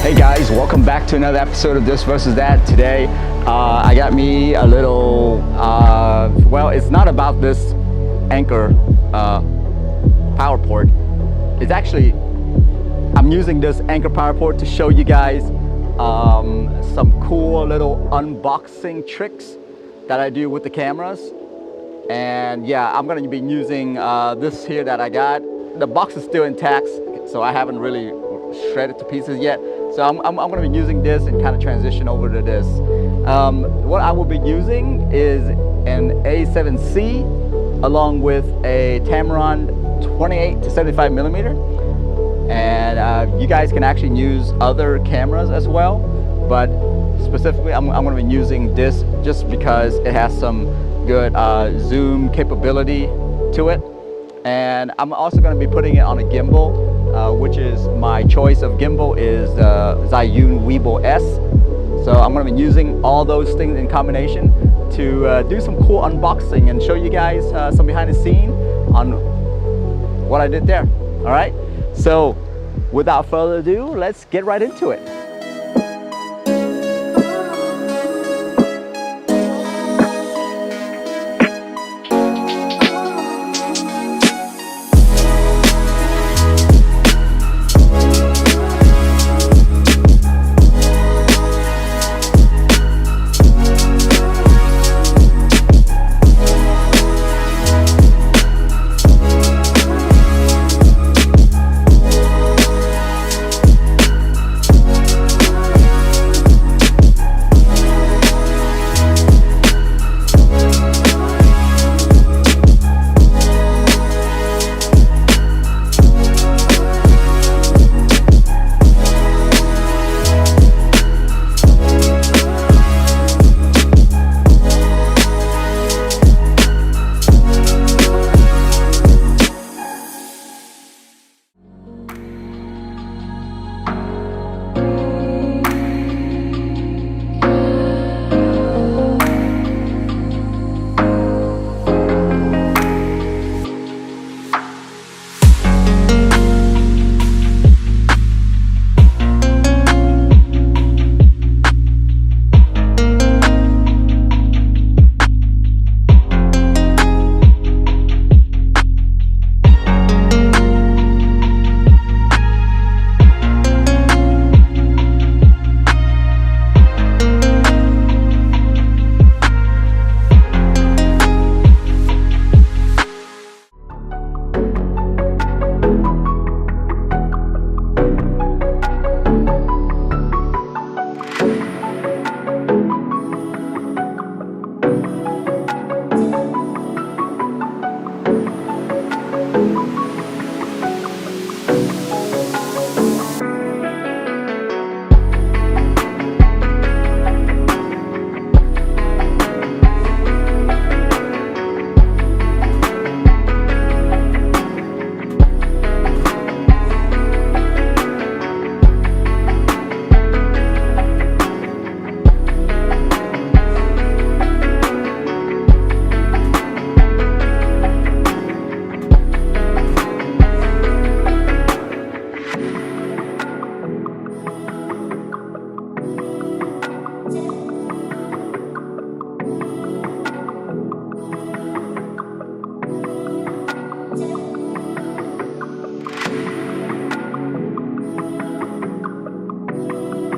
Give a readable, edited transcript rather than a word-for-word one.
Hey guys, welcome back to another episode of This Versus That. Today, I got me a little, well, it's not about this Anker power port. It's actually, I'm using this Anker power port to show you guys some cool little unboxing tricks that I do with the cameras. And yeah, I'm gonna be using this here that I got. The box is still intact, so I haven't really shredded to pieces yet. So I'm going to be using this and kind of transition over to this. What I will be using is an A7c along with a Tamron 28 to 75 millimeter. And you guys can actually use other cameras as well, but specifically I'm going to be using this just because it has some good zoom capability to it. And I'm also going to be putting it on a gimbal, which is my choice of gimbal is Zhiyun Weibo S. So I'm going to be using all those things in combination to do some cool unboxing and show you guys some behind the scene on what I did there. All right, so without further ado, let's get right into it.